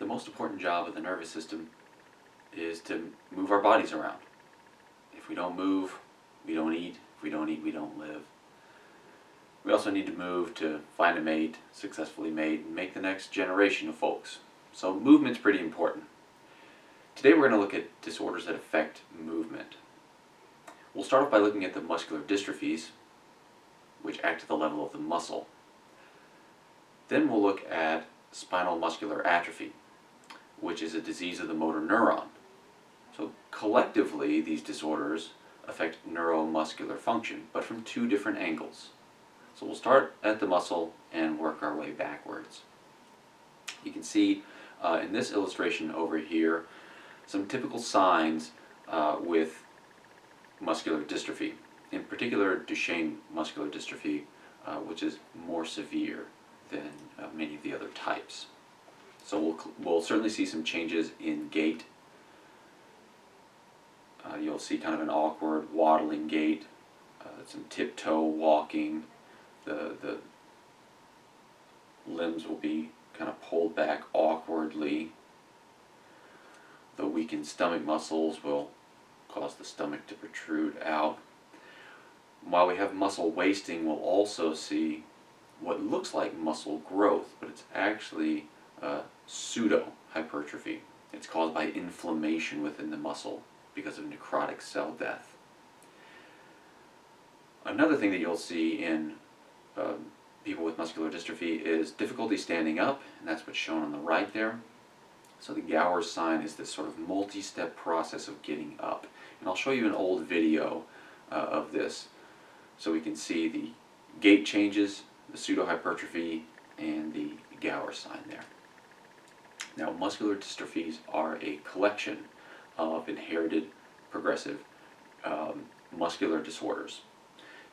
most important job of the nervous system is to move our bodies around. If we don't move, we don't eat. If we don't eat, we don't live. We also need to move to find a mate, successfully mate, and make the next generation of folks. So movement's pretty important. Today we're going to look at disorders that affect movement. We'll start off by looking at the muscular dystrophies, which act at the level of the muscle. Then we'll look at spinal muscular atrophy, which is a disease of the motor neuron. So collectively, these disorders affect neuromuscular function, but from two different angles. So we'll start at the muscle and work our way backwards. You can see in this illustration over here some typical signs with muscular dystrophy. In particular, Duchenne muscular dystrophy, which is more severe than many of the other types. So we'll certainly see some changes in gait. You'll see kind of an awkward waddling gait, some tiptoe walking. The limbs will be kind of pulled back awkwardly. The weakened stomach muscles will cause the stomach to protrude out. While we have muscle wasting, we'll also see what looks like muscle growth, but it's actually pseudo-hypertrophy. It's caused by inflammation within the muscle because of necrotic cell death. Another thing that you'll see in people with muscular dystrophy is difficulty standing up, and that's what's shown on the right there. So the Gower's sign is this sort of multi-step process of getting up. And I'll show you an old video of this so we can see the gait changes, the pseudohypertrophy, and the Gower sign there. Now, muscular dystrophies are a collection of inherited progressive muscular disorders.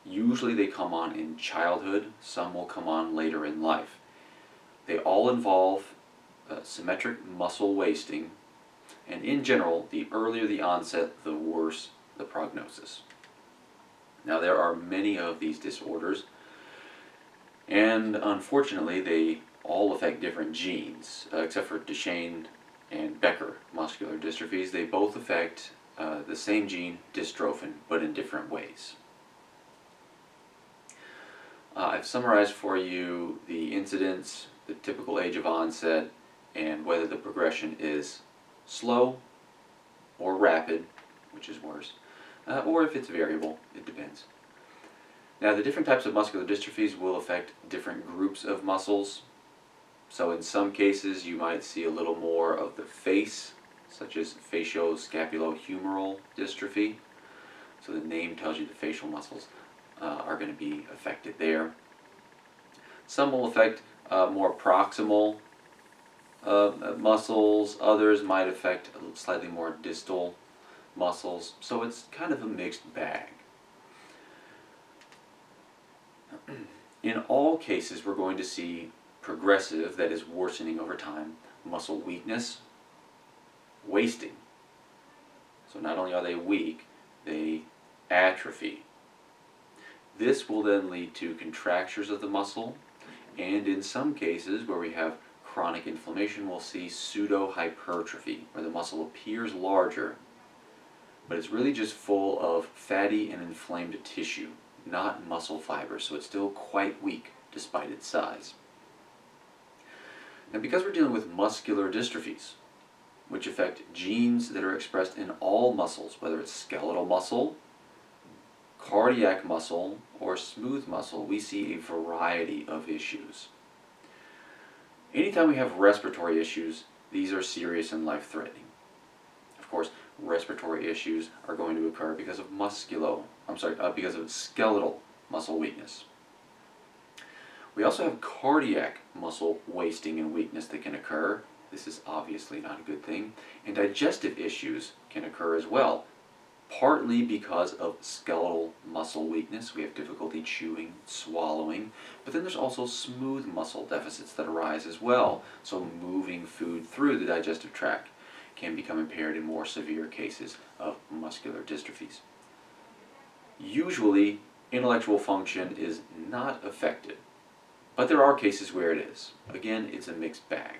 Usually they come on in childhood, some will come on later in life. They all involve symmetric muscle wasting, and in general, the earlier the onset, the worse the prognosis. Now, there are many of these disorders, and unfortunately they all affect different genes. Except for Duchenne and Becker muscular dystrophies, they both affect the same gene, dystrophin, but in different ways. I've summarized for you the incidence, the typical age of onset, and whether the progression is slow or rapid, which is worse, or if it's variable. It depends. Now, the different types of muscular dystrophies will affect different groups of muscles. So in some cases you might see a little more of the face, such as facioscapulohumeral dystrophy. So the name tells you the facial muscles are going to be affected there. Some will affect more proximal muscles, others might affect slightly more distal muscles, so it's kind of a mixed bag. In all cases, we're going to see progressive, that is worsening over time, muscle weakness, wasting. So not only are they weak, they atrophy. This will then lead to contractures of the muscle, and in some cases where we have chronic inflammation, we'll see pseudohypertrophy, where the muscle appears larger, but it's really just full of fatty and inflamed tissue, not muscle fibers, so it's still quite weak despite its size. Now, because we're dealing with muscular dystrophies, which affect genes that are expressed in all muscles, whether it's skeletal muscle, cardiac muscle, or smooth muscle, we see a variety of issues. Anytime we have respiratory issues, these are serious and life-threatening. Of course, respiratory issues are going to occur because of because of skeletal muscle weakness. We also have cardiac muscle wasting and weakness that can occur. This is obviously not a good thing. And digestive issues can occur as well, partly because of skeletal muscle weakness. We have difficulty chewing, swallowing, but then there's also smooth muscle deficits that arise as well. So moving food through the digestive tract can become impaired in more severe cases of muscular dystrophies. Usually, intellectual function is not affected, but there are cases where it is. Again, it's a mixed bag.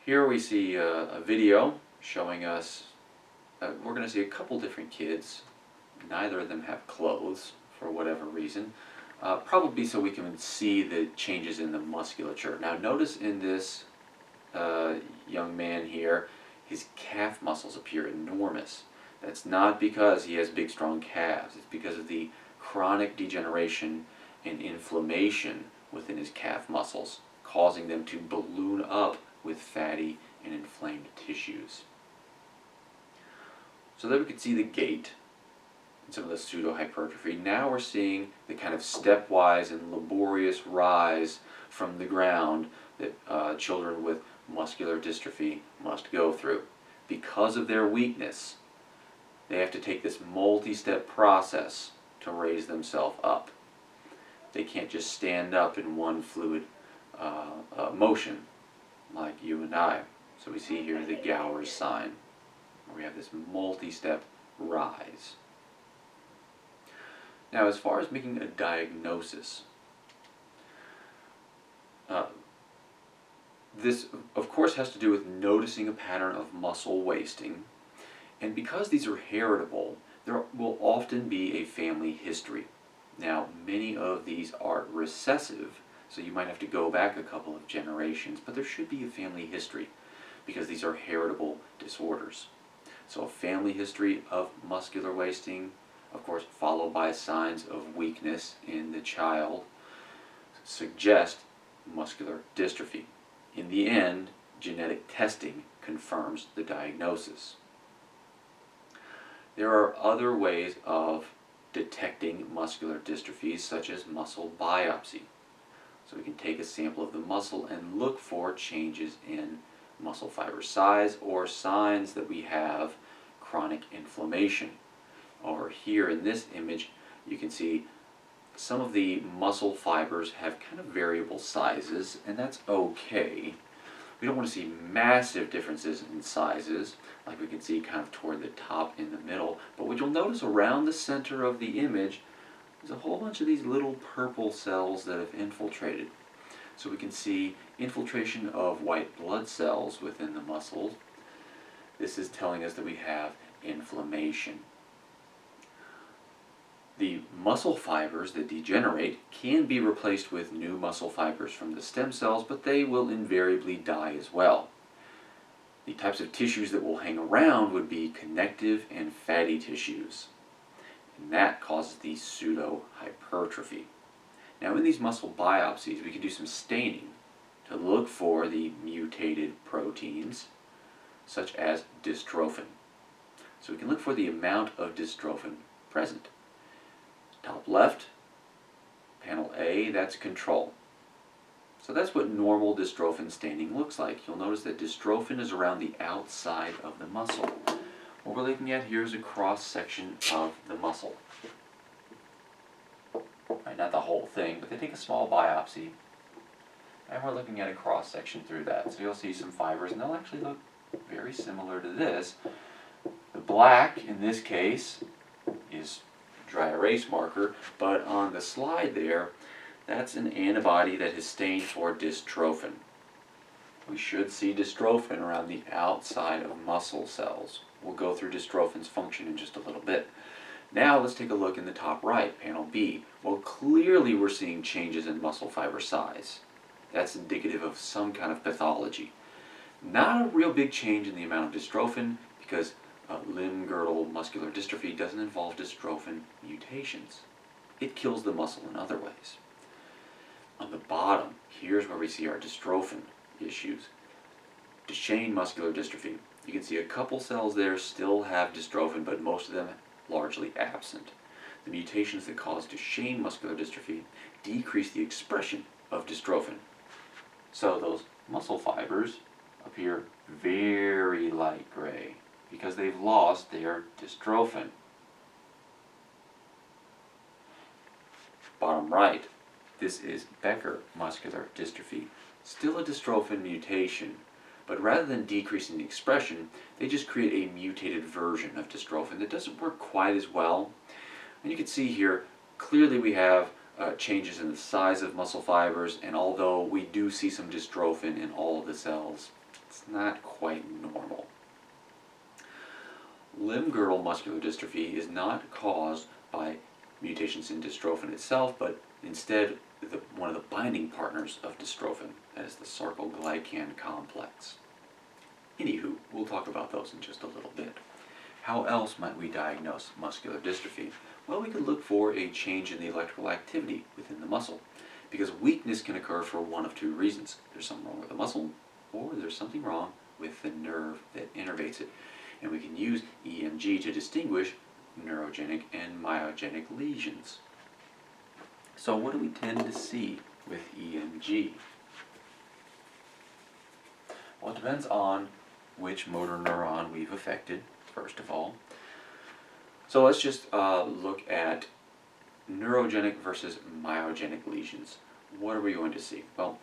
Here we see a video showing us, we're going to see a couple different kids. Neither of them have clothes for whatever reason. Probably so we can see the changes in the musculature. Now notice in this young man here, his calf muscles appear enormous. That's not because he has big strong calves. It's because of the chronic degeneration and inflammation within his calf muscles, causing them to balloon up with fatty and inflamed tissues. So there we can see the gait and some of the pseudo-hypertrophy. Now we're seeing the kind of stepwise and laborious rise from the ground that children with muscular dystrophy must go through. Because of their weakness, they have to take this multi-step process to raise themselves up. They can't just stand up in one fluid motion like you and I. So we see here the Gower's sign, where we have this multi-step rise. Now, as far as making a diagnosis, this of course has to do with noticing a pattern of muscle wasting, and because these are heritable, there will often be a family history. Now, many of these are recessive, so you might have to go back a couple of generations, but there should be a family history because these are heritable disorders. So a family history of muscular wasting, of course, followed by signs of weakness in the child, suggest muscular dystrophy. In the end, genetic testing confirms the diagnosis. There are other ways of detecting muscular dystrophies, such as muscle biopsy. So we can take a sample of the muscle and look for changes in muscle fiber size or signs that we have chronic inflammation. Over here in this image, you can see some of the muscle fibers have kind of variable sizes, and that's okay. We don't want to see massive differences in sizes, like we can see kind of toward the top in the middle, but what you'll notice around the center of the image is a whole bunch of these little purple cells that have infiltrated. So we can see infiltration of white blood cells within the muscles. This is telling us that we have inflammation. The muscle fibers that degenerate can be replaced with new muscle fibers from the stem cells, but they will invariably die as well. The types of tissues that will hang around would be connective and fatty tissues, and that causes the pseudo-hypertrophy. Now, in these muscle biopsies, we can do some staining to look for the mutated proteins, such as dystrophin. So we can look for the amount of dystrophin present. Top left, panel A, that's control. So that's what normal dystrophin staining looks like. You'll notice that dystrophin is around the outside of the muscle. What we're looking at here is a cross-section of the muscle. Right, not the whole thing, but they take a small biopsy, and we're looking at a cross-section through that. So you'll see some fibers, and they'll actually look very similar to this. The black, in this case, is dry erase marker, but on the slide there, that's an antibody that is stained for dystrophin. We should see dystrophin around the outside of muscle cells. We'll go through dystrophin's function in just a little bit. Now let's take a look in the top right, panel B. Well, clearly we're seeing changes in muscle fiber size. That's indicative of some kind of pathology. Not a real big change in the amount of dystrophin, because limb-girdle muscular dystrophy doesn't involve dystrophin mutations. It kills the muscle in other ways. On the bottom, here's where we see our dystrophin issues. Duchenne muscular dystrophy. You can see a couple cells there still have dystrophin, but most of them largely absent. The mutations that cause Duchenne muscular dystrophy decrease the expression of dystrophin. So those muscle fibers appear very light gray because they've lost their dystrophin. Bottom right, this is Becker muscular dystrophy. Still a dystrophin mutation, but rather than decreasing the expression, they just create a mutated version of dystrophin that doesn't work quite as well. And you can see here, clearly we have changes in the size of muscle fibers, and although we do see some dystrophin in all of the cells, It's not quite normal. Limb-girdle muscular dystrophy is not caused by mutations in dystrophin itself, but instead one of the binding partners of dystrophin, that is the sarcoglycan complex. Anywho, we'll talk about those in just a little bit. How else might we diagnose muscular dystrophy? Well, we could look for a change in the electrical activity within the muscle, because weakness can occur for one of two reasons. There's something wrong with the muscle, or there's something wrong with the nerve that innervates it. And we can use EMG to distinguish neurogenic and myogenic lesions. So what do we tend to see with EMG? Well, it depends on which motor neuron we've affected, first of all. So let's just look at neurogenic versus myogenic lesions. What are we going to see? Well,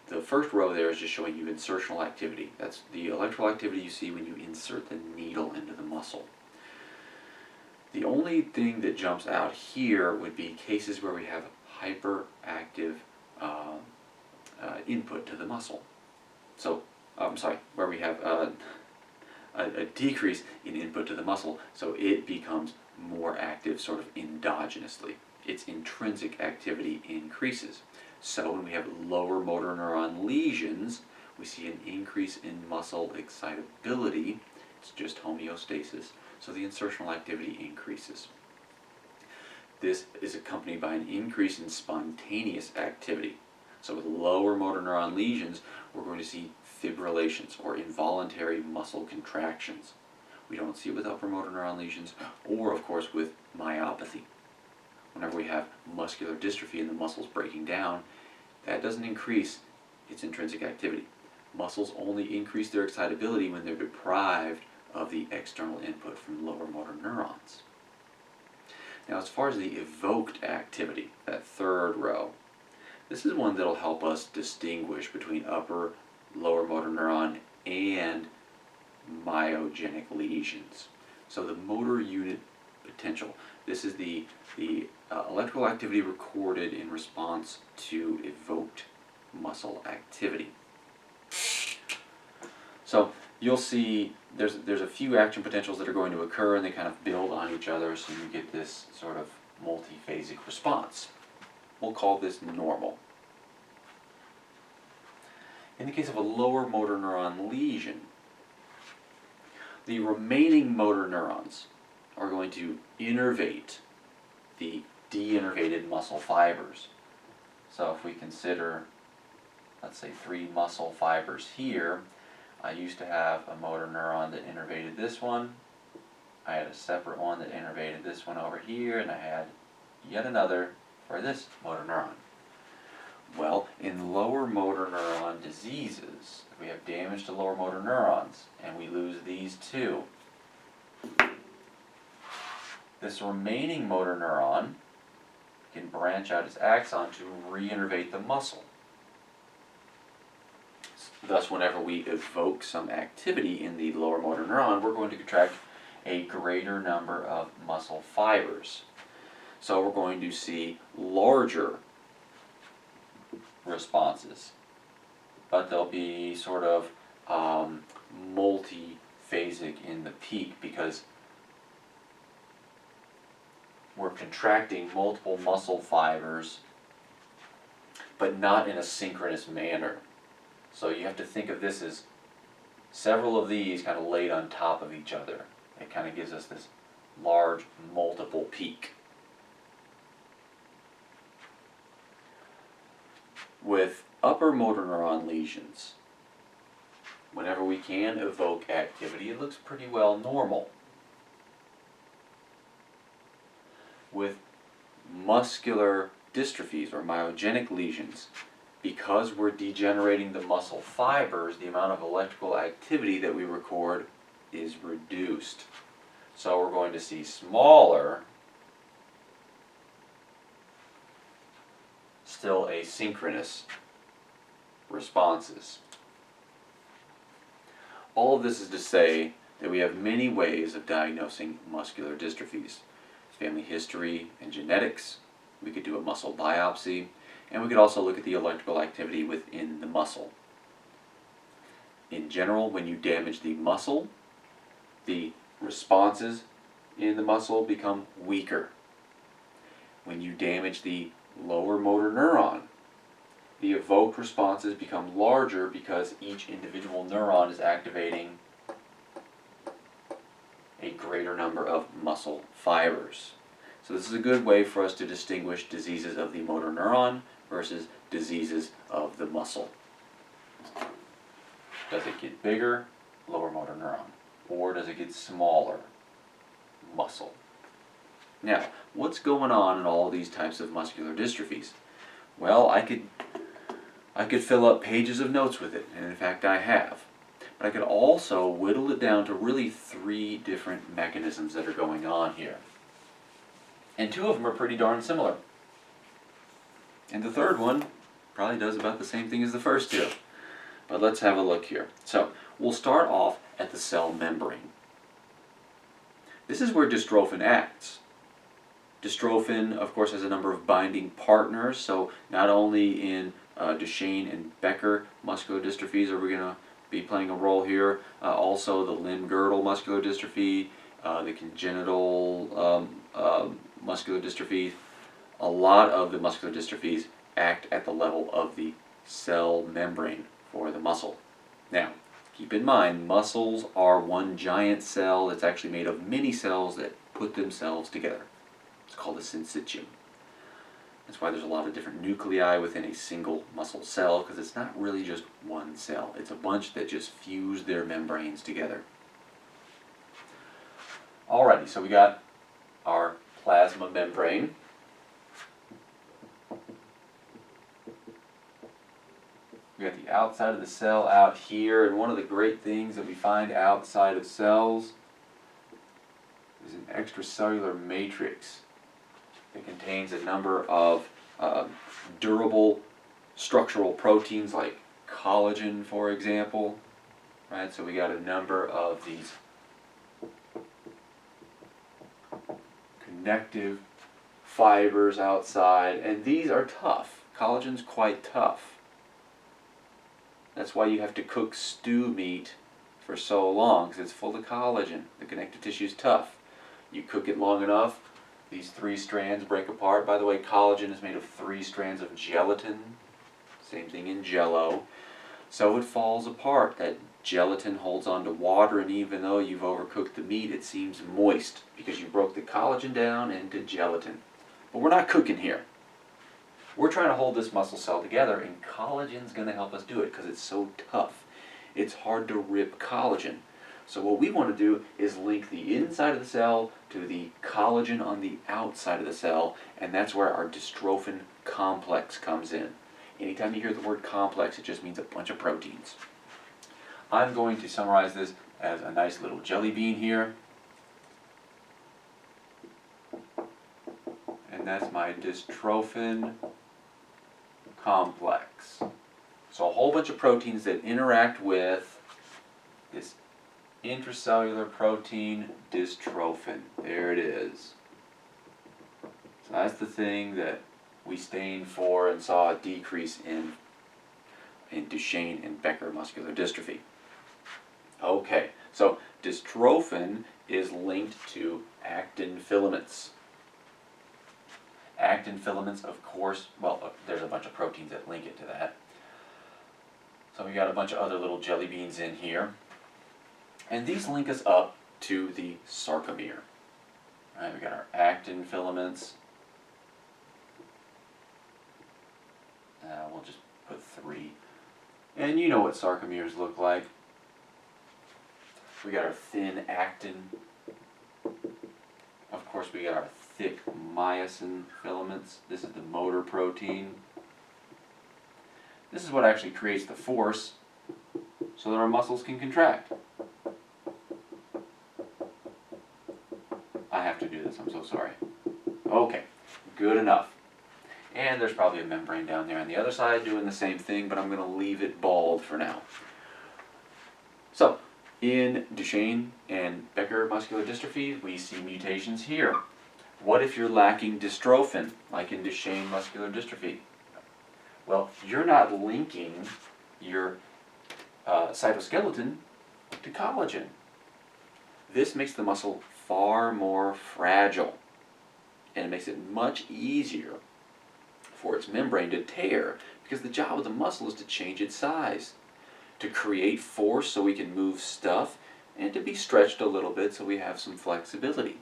the first row there is just showing you insertional activity. That's the electrical activity you see when you insert the needle into the muscle. The only thing that jumps out here would be cases where we have hyperactive input to the muscle. So, where we have a decrease in input to the muscle, so it becomes more active sort of endogenously. Its intrinsic activity increases. So when we have lower motor neuron lesions, we see an increase in muscle excitability. It's just homeostasis. So the insertional activity increases. This is accompanied by an increase in spontaneous activity. So with lower motor neuron lesions, we're going to see fibrillations or involuntary muscle contractions. We don't see it with upper motor neuron lesions or, of course, with myopathy. Whenever we have muscular dystrophy and the muscles breaking down, that doesn't increase its intrinsic activity. Muscles only increase their excitability when they're deprived of the external input from lower motor neurons. Now, as far as the evoked activity, that third row, this is one that'll help us distinguish between upper, lower motor neuron and myogenic lesions. So the motor unit potential, this is the electrical activity recorded in response to evoked muscle activity. So you'll see there's a few action potentials that are going to occur, and they kind of build on each other, so you get this sort of multiphasic response. We'll call this normal. In the case of a lower motor neuron lesion, the remaining motor neurons are going to innervate the deinnervated muscle fibers. So if we consider, let's say, 3 muscle fibers here, I used to have a motor neuron that innervated this one. I had a separate one that innervated this one over here, and I had yet another for this motor neuron. Well, in lower motor neuron diseases, if we have damage to lower motor neurons, and we lose these two, this remaining motor neuron can branch out its axon to reinnervate the muscle. Thus, whenever we evoke some activity in the lower motor neuron, we're going to contract a greater number of muscle fibers. So we're going to see larger responses, but they'll be sort of multiphasic in the peak, because we're contracting multiple muscle fibers, but not in a synchronous manner. So you have to think of this as several of these kind of laid on top of each other. It kind of gives us this large multiple peak. With upper motor neuron lesions, whenever we can evoke activity, it looks pretty well normal. With muscular dystrophies or myogenic lesions, because we're degenerating the muscle fibers, the amount of electrical activity that we record is reduced. So we're going to see smaller, still asynchronous responses. All of this is to say that we have many ways of diagnosing muscular dystrophies. Family history and genetics. We could do a muscle biopsy, and we could also look at the electrical activity within the muscle. In general, when you damage the muscle, the responses in the muscle become weaker. When you damage the lower motor neuron, the evoked responses become larger because each individual neuron is activating a greater number of muscle fibers. So this is a good way for us to distinguish diseases of the motor neuron versus diseases of the muscle. Does it get bigger? Lower motor neuron. Or does it get smaller? Muscle. Now, what's going on in all these types of muscular dystrophies? Well, I could fill up pages of notes with it, and in fact I have. But I could also whittle it down to really 3 different mechanisms that are going on here. And 2 of them are pretty darn similar. And the third one probably does about the same thing as the first 2. But let's have a look here. So, we'll start off at the cell membrane. This is where dystrophin acts. Dystrophin, of course, has a number of binding partners, so not only in Duchenne and Becker muscular dystrophies are we going to be playing a role here, also the limb-girdle muscular dystrophy, the congenital muscular dystrophies. A lot of the muscular dystrophies act at the level of the cell membrane for the muscle. Now, keep in mind, muscles are one giant cell that's actually made of many cells that put themselves together. It's called a syncytium. That's why there's a lot of different nuclei within a single muscle cell, because it's not really just one cell. It's a bunch that just fuse their membranes together. Alrighty, so we got our plasma membrane. We got the outside of the cell out here, and one of the great things that we find outside of cells is an extracellular matrix. It contains a number of durable structural proteins like collagen, for example. Right, so we got a number of these connective fibers outside, and these are tough. Collagen's quite tough. That's why you have to cook stew meat for so long, because it's full of collagen. The connective tissue is tough. You cook it long enough, these 3 strands break apart. By the way, collagen is made of 3 strands of gelatin. Same thing in Jell-O. So it falls apart. That gelatin holds on to water, and even though you've overcooked the meat, it seems moist because you broke the collagen down into gelatin. But we're not cooking here. We're trying to hold this muscle cell together, and collagen's going to help us do it because it's so tough. It's hard to rip collagen. So what we want to do is link the inside of the cell to the collagen on the outside of the cell, and that's where our dystrophin complex comes in. Anytime you hear the word complex, it just means a bunch of proteins. I'm going to summarize this as a nice little jelly bean here. And that's my dystrophin complex. So a whole bunch of proteins that interact with this intracellular protein dystrophin. There it is. So that's the thing that we stained for and saw a decrease in Duchenne and Becker muscular dystrophy. Okay, so dystrophin is linked to actin filaments. Actin filaments, of course, well, there's a bunch of proteins that link it to that. So we got a bunch of other little jelly beans in here. And these link us up to the sarcomere. Right, we got our actin filaments. We'll just put 3. And you know what sarcomeres look like. We got our thin actin. Of course, we got our thick myosin filaments. This is the motor protein. This is what actually creates the force so that our muscles can contract. I have to do this, I'm so sorry. Okay, good enough. And there's probably a membrane down there on the other side doing the same thing, but I'm going to leave it bald for now. So, in Duchenne and Becker muscular dystrophy, we see mutations here. What if you're lacking dystrophin, like in Duchenne muscular dystrophy? Well, you're not linking your cytoskeleton to collagen. This makes the muscle far more fragile, and it makes it much easier for its membrane to tear, because the job of the muscle is to change its size, to create force so we can move stuff, and to be stretched a little bit so we have some flexibility.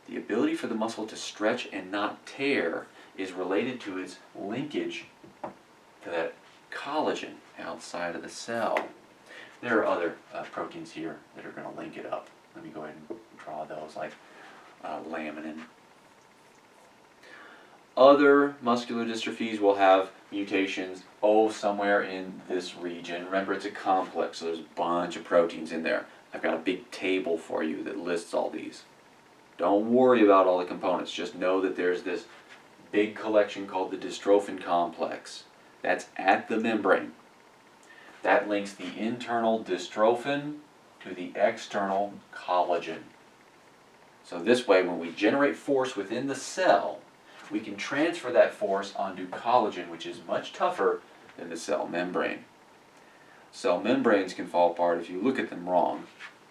The ability for the muscle to stretch and not tear is related to its linkage to that collagen outside of the cell. There are other proteins here that are going to link it up. Let me go ahead and draw those, like laminin. Other muscular dystrophies will have mutations, somewhere in this region. Remember, it's a complex, so there's a bunch of proteins in there. I've got a big table for you that lists all these. Don't worry about all the components. Just know that there's this big collection called the dystrophin complex. That's at the membrane. That links the internal dystrophin to the external collagen. So this way, when we generate force within the cell, we can transfer that force onto collagen, which is much tougher than the cell membrane. Cell membranes can fall apart if you look at them wrong.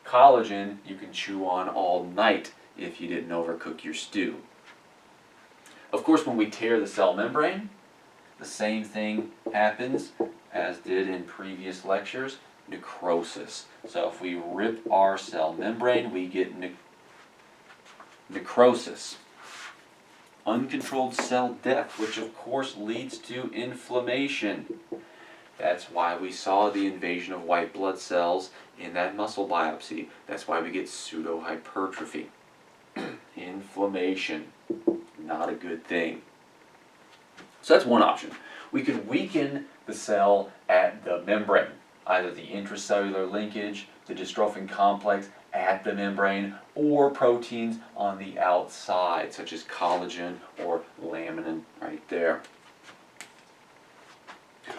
Collagen you can chew on all night if you didn't overcook your stew. Of course, when we tear the cell membrane, the same thing happens as did in previous lectures, necrosis. So if we rip our cell membrane, we get necrosis. Uncontrolled cell death, which of course leads to inflammation. That's why we saw the invasion of white blood cells in that muscle biopsy. That's why we get pseudohypertrophy. Inflammation, not a good thing. So that's one option. We could weaken the cell at the membrane, either the intracellular linkage, the dystrophin complex at the membrane, or proteins on the outside, such as collagen or laminin right there.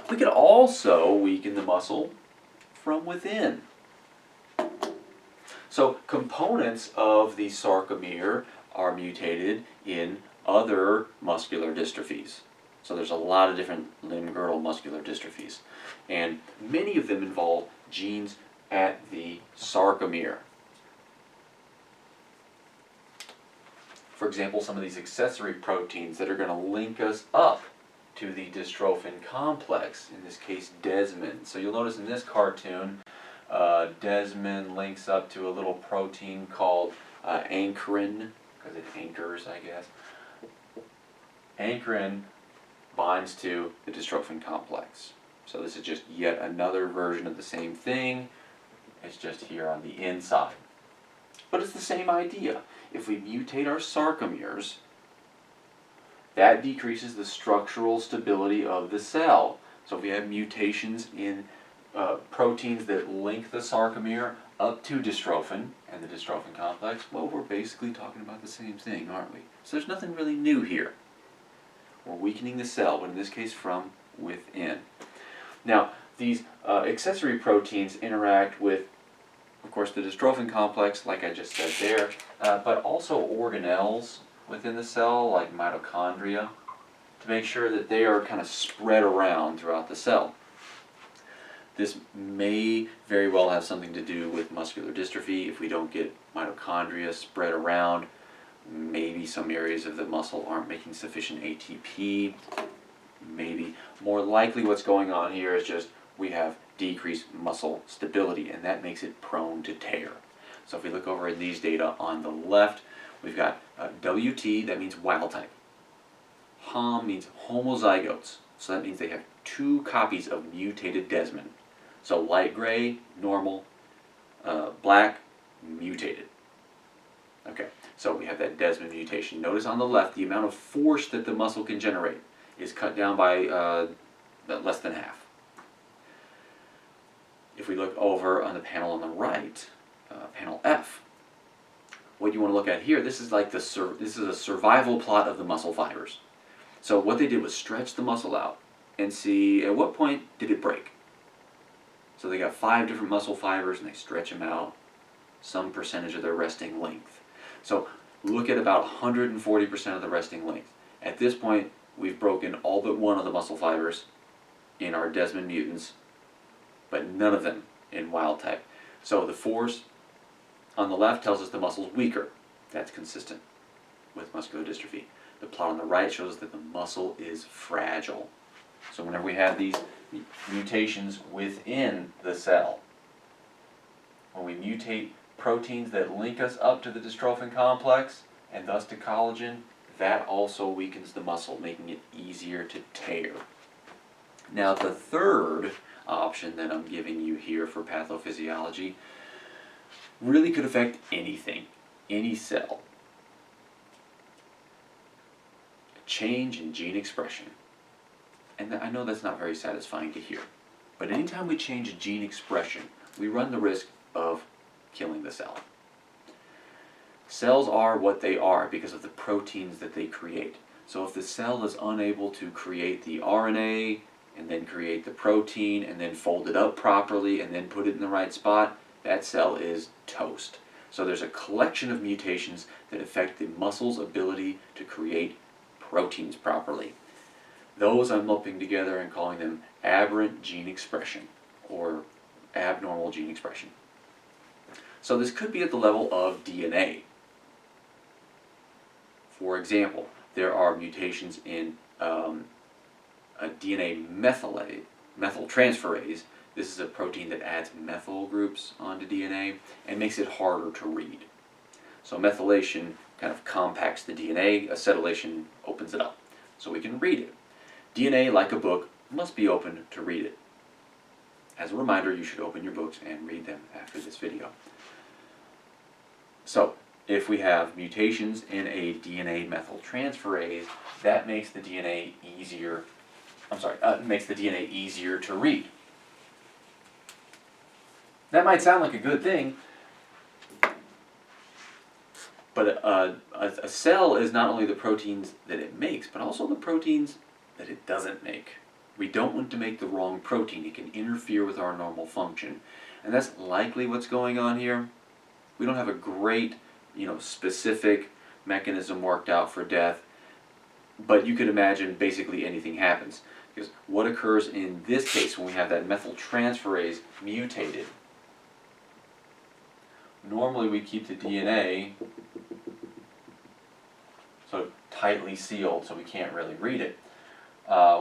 We could also weaken the muscle from within. So components of the sarcomere are mutated in other muscular dystrophies. So there's a lot of different limb-girdle muscular dystrophies, and many of them involve genes at the sarcomere. For example, some of these accessory proteins that are going to link us up to the dystrophin complex, in this case desmin. So you'll notice in this cartoon, desmin links up to a little protein called ankyrin, because it anchors, I guess. Ankyrin binds to the dystrophin complex. So this is just yet another version of the same thing. It's just here on the inside. But it's the same idea. If we mutate our sarcomeres, that decreases the structural stability of the cell. So if we have mutations in proteins that link the sarcomere up to dystrophin and the dystrophin complex, well, we're basically talking about the same thing, aren't we? So there's nothing really new here. We're weakening the cell, but in this case from within. Now, these accessory proteins interact with, of course, the dystrophin complex, like I just said there, but also organelles within the cell, like mitochondria, to make sure that they are kind of spread around throughout the cell. This may very well have something to do with muscular dystrophy. If we don't get mitochondria spread around, maybe some areas of the muscle aren't making sufficient ATP. Maybe more likely what's going on here is just we have decreased muscle stability, and that makes it prone to tear. So if we look over in these data on the left, we've got WT, that means wild type. HOM means homozygotes, so that means they have 2 copies of mutated desmin. So light gray, normal, black, mutated. Okay, so we have that desmin mutation. Notice on the left, the amount of force that the muscle can generate is cut down by less than half. If we look over on the panel on the right, panel F, what you want to look at here, this is like this is a survival plot of the muscle fibers. So what they did was stretch the muscle out and see at what point did it break. So they got 5 different muscle fibers and they stretch them out some percentage of their resting length. So look at about 140% of the resting length. At this point, we've broken all but one of the muscle fibers in our desmin mutants. but none of them in wild type. So the force on the left tells us the muscle's weaker. That's consistent with muscular dystrophy. The plot on the right shows us that the muscle is fragile. So whenever we have these mutations within the cell, when we mutate proteins that link us up to the dystrophin complex and thus to collagen, that also weakens the muscle, making it easier to tear. Now the third option that I'm giving you here for pathophysiology really could affect anything, any cell. A change in gene expression. And I know that's not very satisfying to hear, but anytime we change a gene expression, we run the risk of killing the cell. Cells are what they are because of the proteins that they create. So if the cell is unable to create the RNA and then create the protein and then fold it up properly and then put it in the right spot, that cell is toast. So there's a collection of mutations that affect the muscle's ability to create proteins properly. Those I'm lumping together and calling them aberrant gene expression or abnormal gene expression. So this could be at the level of DNA. For example, there are mutations in a DNA methyltransferase. This is a protein that adds methyl groups onto DNA and makes it harder to read. So methylation kind of compacts the DNA, acetylation opens it up so we can read it. DNA, like a book, must be opened to read it. As a reminder, you should open your books and read them after this video. So, if we have mutations in a DNA methyltransferase, that makes the DNA easier. Makes the DNA easier to read. That might sound like a good thing, but a cell is not only the proteins that it makes, but also the proteins that it doesn't make. We don't want to make the wrong protein. It can interfere with our normal function. And that's likely what's going on here. We don't have a great, specific mechanism worked out for death, but you could imagine basically anything happens. Because what occurs in this case when we have that methyltransferase mutated? Normally we keep the DNA so tightly sealed so we can't really read it.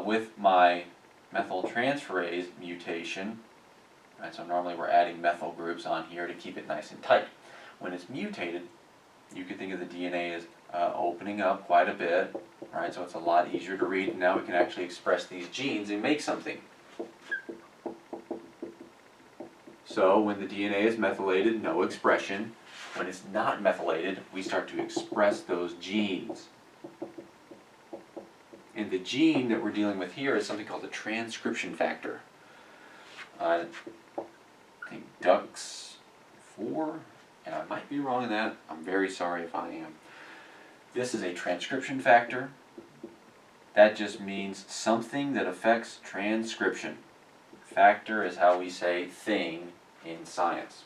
With my methyltransferase mutation, right, so normally we're adding methyl groups on here to keep it nice and tight. When it's mutated, you could think of the DNA as opening up quite a bit, right? So it's a lot easier to read, and now we can actually express these genes and make something. So when the DNA is methylated, no expression. When it's not methylated, we start to express those genes. And the gene that we're dealing with here is something called the transcription factor. I think DUX4, and I might be wrong in that. I'm very sorry if I am. This is a transcription factor. That just means something that affects transcription. Factor is how we say thing in science.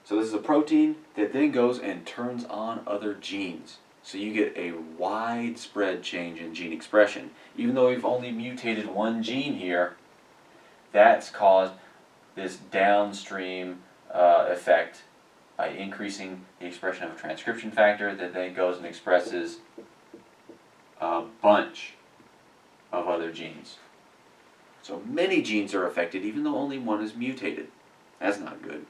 So this is a protein that then goes and turns on other genes. So you get a widespread change in gene expression. Even though we've only mutated one gene here, that's caused this downstream effect by increasing the expression of a transcription factor that then goes and expresses a bunch of other genes. So many genes are affected even though only one is mutated. That's not good.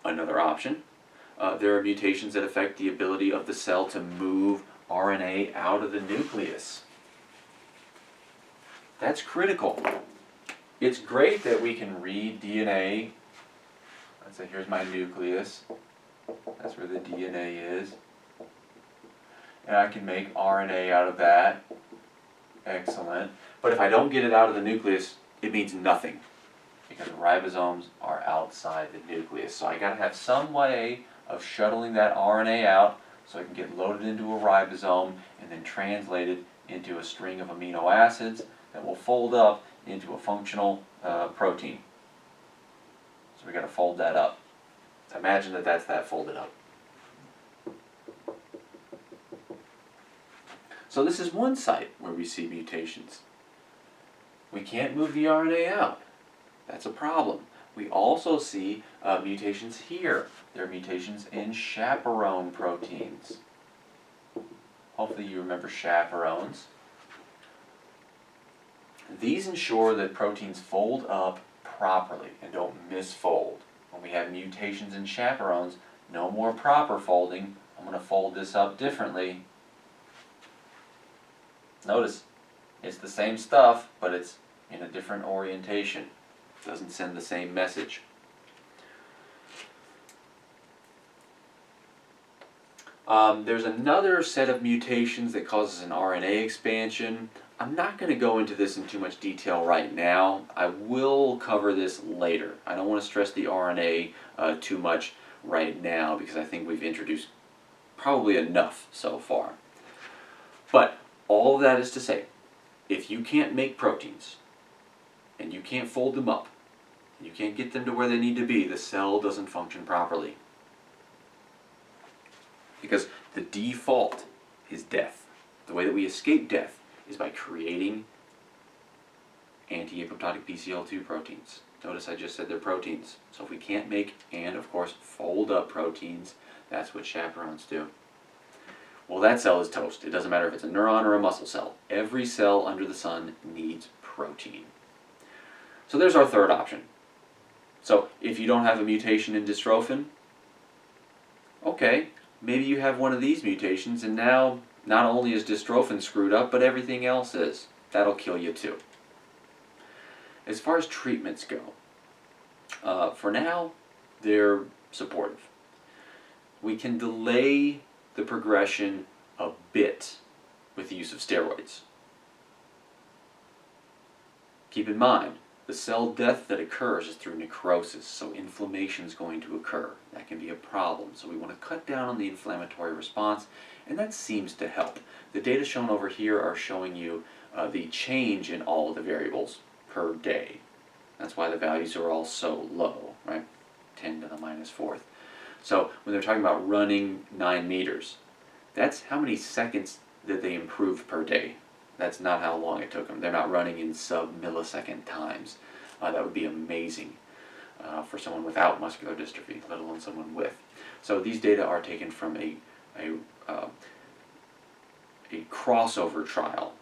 Another option. There are mutations that affect the ability of the cell to move RNA out of the nucleus. That's critical. It's great that we can read DNA. Let's say here's my nucleus. That's where the DNA is. And I can make RNA out of that. Excellent. But if I don't get it out of the nucleus, it means nothing. Because ribosomes are outside the nucleus. So I got to have some way of shuttling that RNA out so it can get loaded into a ribosome and then translated into a string of amino acids that will fold up into a functional protein. So we got to fold that up. So imagine that that's that folded up. So this is one site where we see mutations. We can't move the RNA out. That's a problem. We also see mutations here. There are mutations in chaperone proteins. Hopefully you remember chaperones. These ensure that proteins fold up properly and don't misfold. When we have mutations in chaperones, no more proper folding. I'm going to fold this up differently. Notice, it's the same stuff, but it's in a different orientation. It doesn't send the same message. There's another set of mutations that causes an RNA expansion. I'm not going to go into this in too much detail right now. I will cover this later. I don't want to stress the RNA too much right now because I think we've introduced probably enough so far. But all of that is to say, if you can't make proteins and you can't fold them up, and you can't get them to where they need to be, the cell doesn't function properly. Because the default is death. The way that we escape death is by creating anti-apoptotic BCL2 proteins. Notice I just said they're proteins. So if we can't make and, of course, fold up proteins, that's what chaperones do. Well, that cell is toast. It doesn't matter if it's a neuron or a muscle cell. Every cell under the sun needs protein. So there's our third option. So if you don't have a mutation in dystrophin, okay, maybe you have one of these mutations and now not only is dystrophin screwed up, but everything else is. That'll kill you too. As far as treatments go, for now, they're supportive. We can delay the progression a bit with the use of steroids. Keep in mind, the cell death that occurs is through necrosis, so inflammation is going to occur. That can be a problem, so we want to cut down on the inflammatory response, and that seems to help. The data shown over here are showing you the change in all of the variables per day. That's why the values are all so low, right? 10 to the minus fourth. So when they're talking about running 9 meters, that's how many seconds that they improved per day. That's not how long it took them. They're not running in sub-millisecond times. That would be amazing for someone without muscular dystrophy, let alone someone with. So these data are taken from a crossover trial.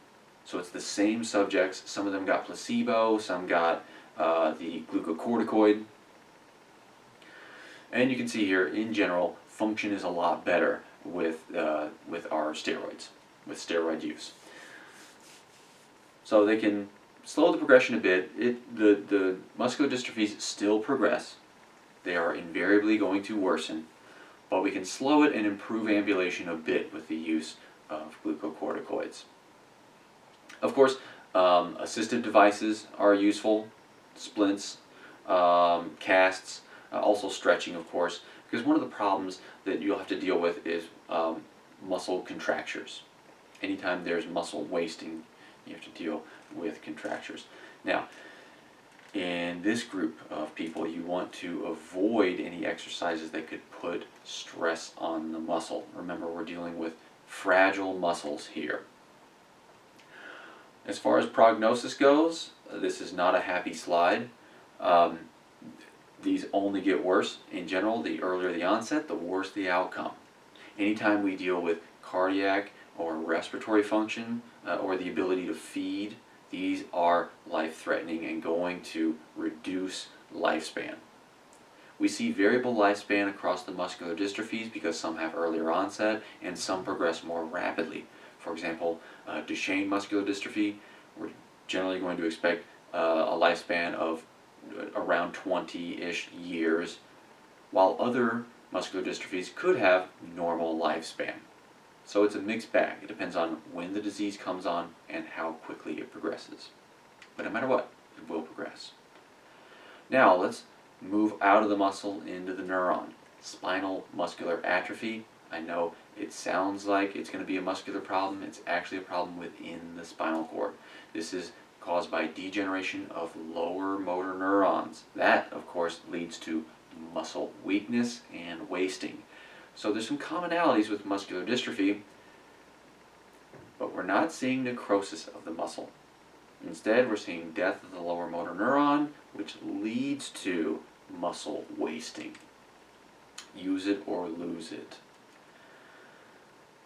So it's the same subjects. Some of them got placebo, some got the glucocorticoid. And you can see here, in general, function is a lot better with our steroids, with steroid use. So they can slow the progression a bit. The muscular dystrophies still progress. They are invariably going to worsen, but we can slow it and improve ambulation a bit with the use of glucocorticoids. Of course, assistive devices are useful, splints, casts, also stretching, of course, because one of the problems that you'll have to deal with is muscle contractures. Anytime there's muscle wasting, you have to deal with contractures. Now, in this group of people, you want to avoid any exercises that could put stress on the muscle. Remember, we're dealing with fragile muscles here. As far as prognosis goes, this is not a happy slide. These only get worse. In general, the earlier the onset, the worse the outcome. Anytime we deal with cardiac or respiratory function or the ability to feed, these are life-threatening and going to reduce lifespan. We see variable lifespan across the muscular dystrophies because some have earlier onset and some progress more rapidly. For example, Duchenne muscular dystrophy, we're generally going to expect a lifespan of around 20-ish years, while other muscular dystrophies could have normal lifespan. So it's a mixed bag. It depends on when the disease comes on and how quickly it progresses. But no matter what, it will progress. Now let's move out of the muscle into the neuron. Spinal muscular atrophy. I know it sounds like it's going to be a muscular problem. It's actually a problem within the spinal cord. This is caused by degeneration of lower motor neurons. That, of course, leads to muscle weakness and wasting. So there's some commonalities with muscular dystrophy, but we're not seeing necrosis of the muscle. Instead, we're seeing death of the lower motor neuron, which leads to muscle wasting. Use it or lose it.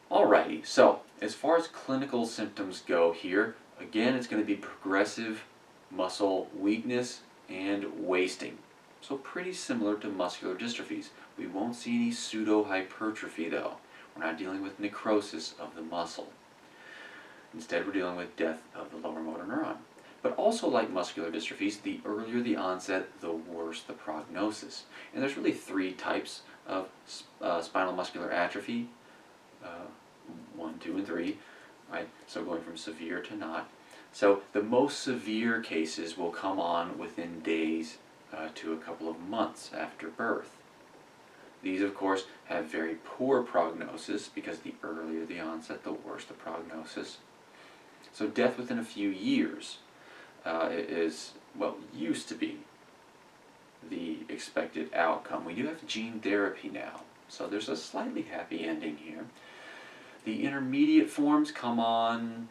Alrighty, so as far as clinical symptoms go here, again it's going to be progressive muscle weakness and wasting. So pretty similar to muscular dystrophies. We won't see any pseudo-hypertrophy though. We're not dealing with necrosis of the muscle. Instead, we're dealing with death of the lower motor neuron. But also like muscular dystrophies, the earlier the onset, the worse the prognosis. And there's really three types of spinal muscular atrophy. 1, 2, and 3, right? So going from severe to not. So the most severe cases will come on within days to a couple of months after birth. These, of course, have very poor prognosis because the earlier the onset, the worse the prognosis. So death within a few years is, well, used to be the expected outcome. We do have gene therapy now, so there's a slightly happy ending here. The intermediate forms come on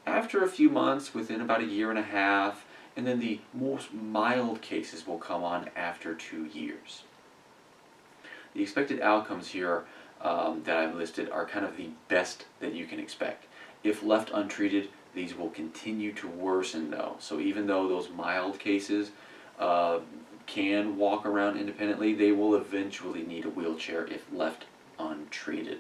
after a few months, within about a year and a half, and then the most mild cases will come on after 2 years. The expected outcomes here that I've listed are kind of the best that you can expect. If left untreated, these will continue to worsen though. So even though those mild cases can walk around independently, they will eventually need a wheelchair if left untreated.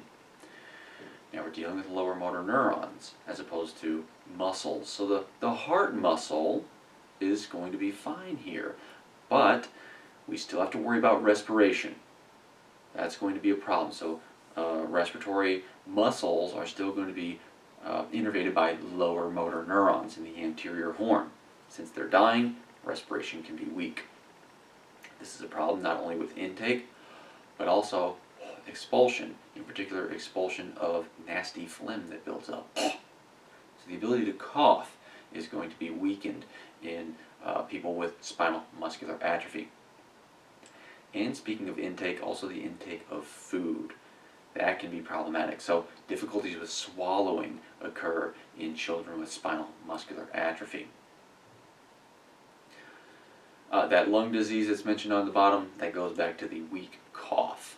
Now we're dealing with lower motor neurons as opposed to muscles. So the heart muscle is going to be fine here, but we still have to worry about respiration. That's going to be a problem. So respiratory muscles are still going to be innervated by lower motor neurons in the anterior horn. Since they're dying, respiration can be weak. This is a problem not only with intake, but also expulsion, in particular expulsion of nasty phlegm that builds up. So the ability to cough is going to be weakened in people with spinal muscular atrophy. And speaking of intake, also the intake of food. That can be problematic. So difficulties with swallowing occur in children with spinal muscular atrophy. That lung disease that's mentioned on the bottom, that goes back to the weak cough.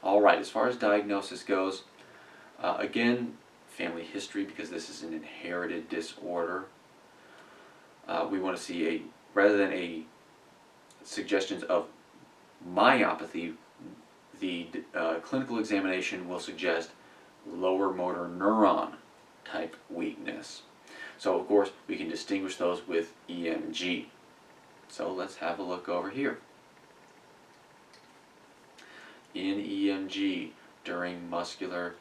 Alright, as far as diagnosis goes, again, family history, because this is an inherited disorder. We want to see rather than suggestions of myopathy, the clinical examination will suggest lower motor neuron type weakness. So of course we can distinguish those with EMG. So let's have a look over here. In EMG during muscular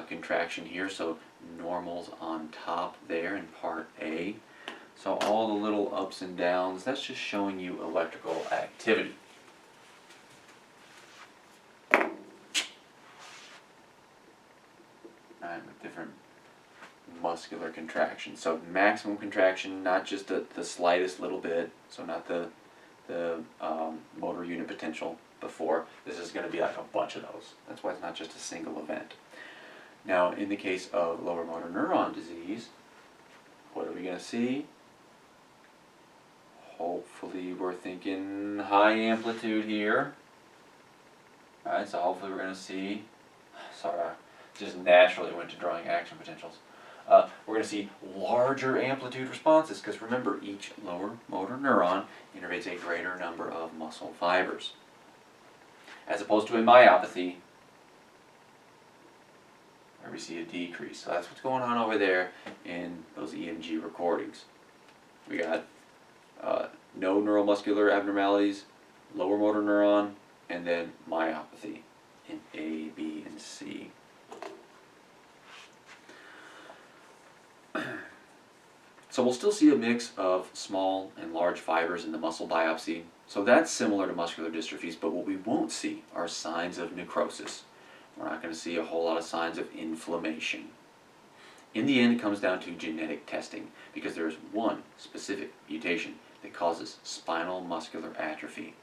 contraction here, so normals on top there in part A. So all the little ups and downs, that's just showing you electrical activity. With different muscular contractions. So maximum contraction, not just the slightest little bit, so not the motor unit potential before. This is going to be like a bunch of those. That's why it's not just a single event. Now, in the case of lower motor neuron disease, what are we going to see? Hopefully we're thinking high amplitude here. Alright, so hopefully we're going to see, sorry, I just naturally went to drawing action potentials. We're going to see larger amplitude responses because remember, each lower motor neuron innervates a greater number of muscle fibers. As opposed to a myopathy, where we see a decrease. So that's what's going on over there in those EMG recordings. We got no neuromuscular abnormalities, lower motor neuron, and then myopathy in A, B, and C. So we'll still see a mix of small and large fibers in the muscle biopsy. So that's similar to muscular dystrophies, but what we won't see are signs of necrosis. We're not going to see a whole lot of signs of inflammation. In the end, it comes down to genetic testing because there is one specific mutation that causes spinal muscular atrophy.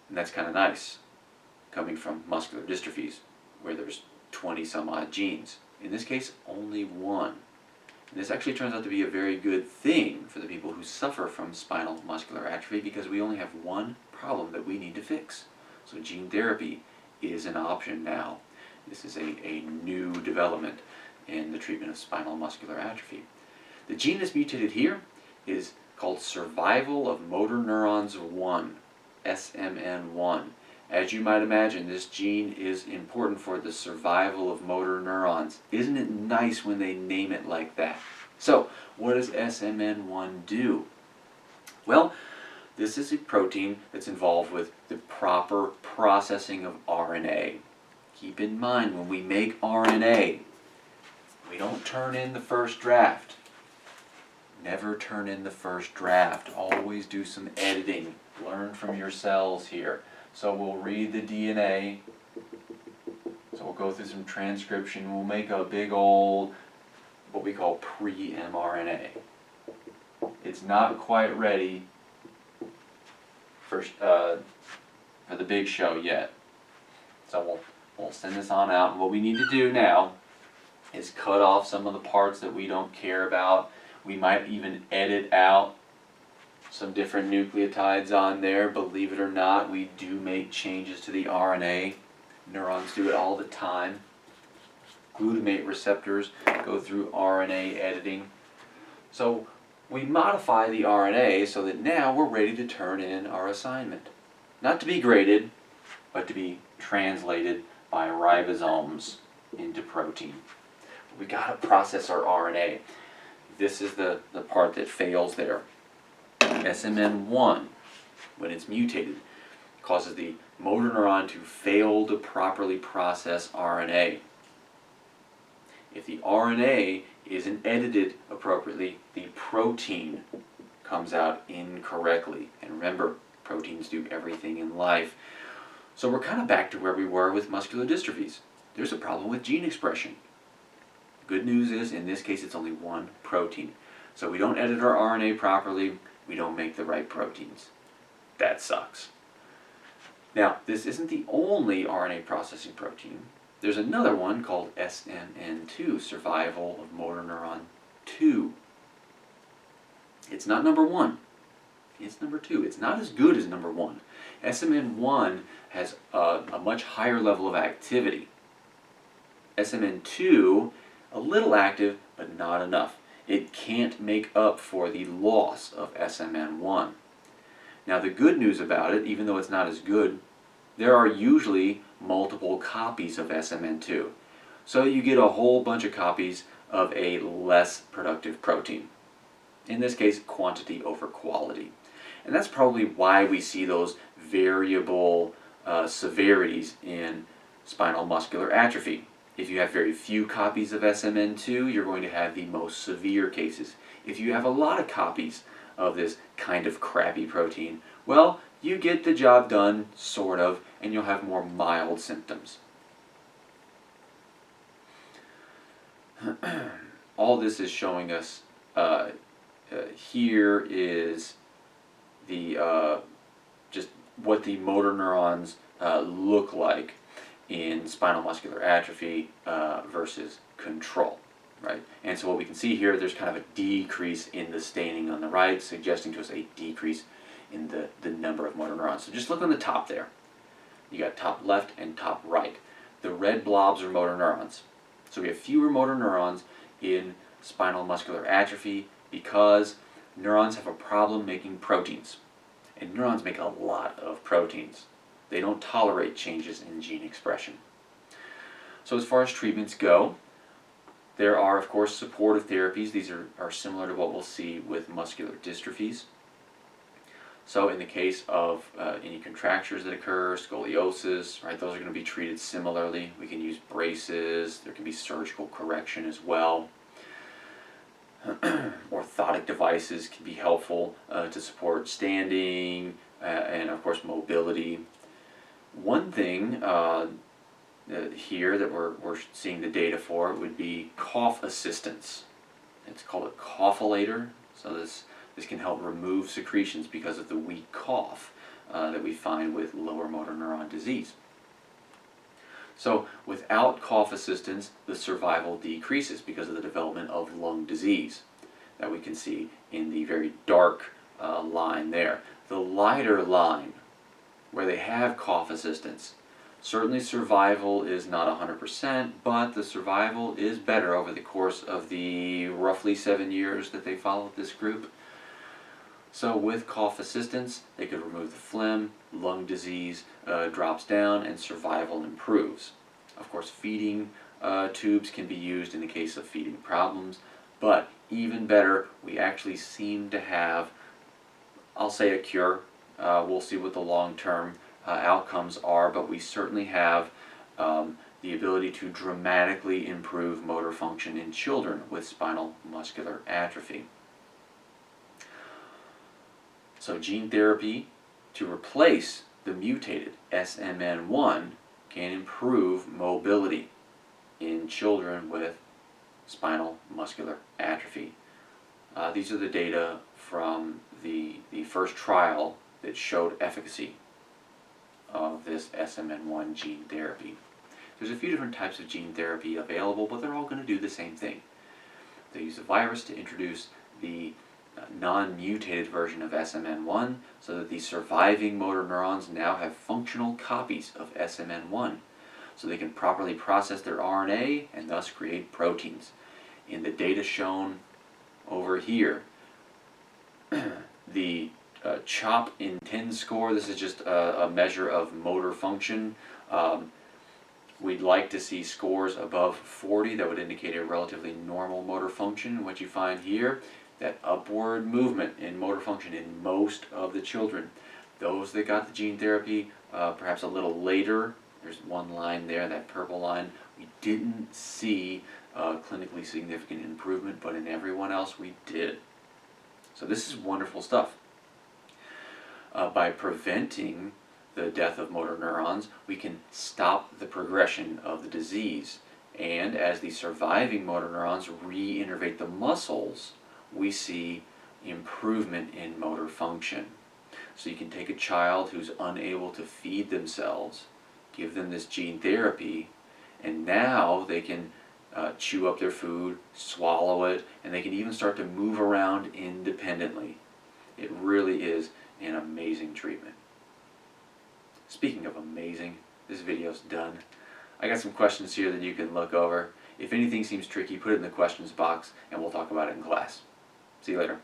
And that's kind of nice, coming from muscular dystrophies, where there's 20 some odd genes. In this case, only one. This actually turns out to be a very good thing for the people who suffer from spinal muscular atrophy because we only have one problem that we need to fix. So gene therapy is an option now. This is a new development in the treatment of spinal muscular atrophy. The gene that's mutated here is called survival of motor neurons 1, SMN1. As you might imagine, this gene is important for the survival of motor neurons. Isn't it nice when they name it like that? So, what does SMN1 do? Well, this is a protein that's involved with the proper processing of RNA. Keep in mind, when we make RNA, we don't turn in the first draft. Never turn in the first draft. Always do some editing. Learn from your cells here. So we'll read the DNA. So we'll go through some transcription. We'll make a big old, what we call pre-mRNA. It's not quite ready for the big show yet. So we'll send this on out. And what we need to do now is cut off some of the parts that we don't care about. We might even edit out some different nucleotides on there. Believe it or not, we do make changes to the RNA. Neurons do it all the time. Glutamate receptors go through RNA editing. So we modify the RNA so that now we're ready to turn in our assignment. Not to be graded, but to be translated by ribosomes into protein. We gotta process our RNA. This is the part that fails there. SMN1, when it's mutated, causes the motor neuron to fail to properly process RNA. If the RNA isn't edited appropriately, the protein comes out incorrectly. And remember, proteins do everything in life. So we're kind of back to where we were with muscular dystrophies. There's a problem with gene expression. Good news is, in this case, it's only one protein. So we don't edit our RNA properly, we don't make the right proteins. That sucks. Now, this isn't the only RNA processing protein. There's another one called SMN2, survival of motor neuron 2. It's not number 1. It's number 2. It's not as good as number 1. SMN1 has a much higher level of activity. SMN2, a little active, but not enough. It can't make up for the loss of SMN1. Now the good news about it, even though it's not as good, there are usually multiple copies of SMN2. So you get a whole bunch of copies of a less productive protein. In this case, quantity over quality. And that's probably why we see those variable severities in spinal muscular atrophy. If you have very few copies of SMN2, you're going to have the most severe cases. If you have a lot of copies of this kind of crappy protein, well, you get the job done, sort of, and you'll have more mild symptoms. All this is showing us, here is the just what the motor neurons look like in spinal muscular atrophy versus control, right? And so what we can see here, there's kind of a decrease in the staining on the right, suggesting to us a decrease in the number of motor neurons. So just look on the top there. You got top left and top right. The red blobs are motor neurons. So we have fewer motor neurons in spinal muscular atrophy because neurons have a problem making proteins. And neurons make a lot of proteins. They don't tolerate changes in gene expression. So as far as treatments go, there are, of course, supportive therapies. These are similar to what we'll see with muscular dystrophies. So in the case of any contractures that occur, scoliosis, right, those are going to be treated similarly. We can use braces. There can be surgical correction as well. Orthotic devices can be helpful to support standing and, of course, mobility. One thing here that we're seeing the data for would be cough assistance. It's called a cougholator. So this can help remove secretions because of the weak cough that we find with lower motor neuron disease. So without cough assistance, the survival decreases because of the development of lung disease that we can see in the very dark line there. The lighter line, where they have cough assistance, certainly survival is not 100%, but the survival is better over the course of the roughly 7 years that they followed this group. So with cough assistance, they could remove the phlegm, lung disease drops down, and survival improves. Of course, feeding tubes can be used in the case of feeding problems, but even better, we actually seem to have, I'll say, a cure. We'll see what the long-term outcomes are, but we certainly have the ability to dramatically improve motor function in children with spinal muscular atrophy. So gene therapy to replace the mutated SMN1 can improve mobility in children with spinal muscular atrophy. These are the data from the first trial that showed efficacy of this SMN1 gene therapy. There's a few different types of gene therapy available, but they're all going to do the same thing. They use a virus to introduce the non-mutated version of SMN1 so that the surviving motor neurons now have functional copies of SMN1 so they can properly process their RNA and thus create proteins. In the data shown over here, the CHOP in 10 score, this is just a measure of motor function. We'd like to see scores above 40 that would indicate a relatively normal motor function. And what you find here, that upward movement in motor function in most of the children. Those that got the gene therapy perhaps a little later, there's one line there, that purple line, we didn't see clinically significant improvement, but in everyone else we did. So this is wonderful stuff. By preventing the death of motor neurons, we can stop the progression of the disease. And as the surviving motor neurons reinnervate the muscles, we see improvement in motor function. So you can take a child who's unable to feed themselves, give them this gene therapy, and now they can chew up their food, swallow it, and they can even start to move around independently. It really is an amazing treatment. Speaking of amazing, this video's done. I got some questions here that you can look over. If anything seems tricky, put it in the questions box and we'll talk about it in class. See you later.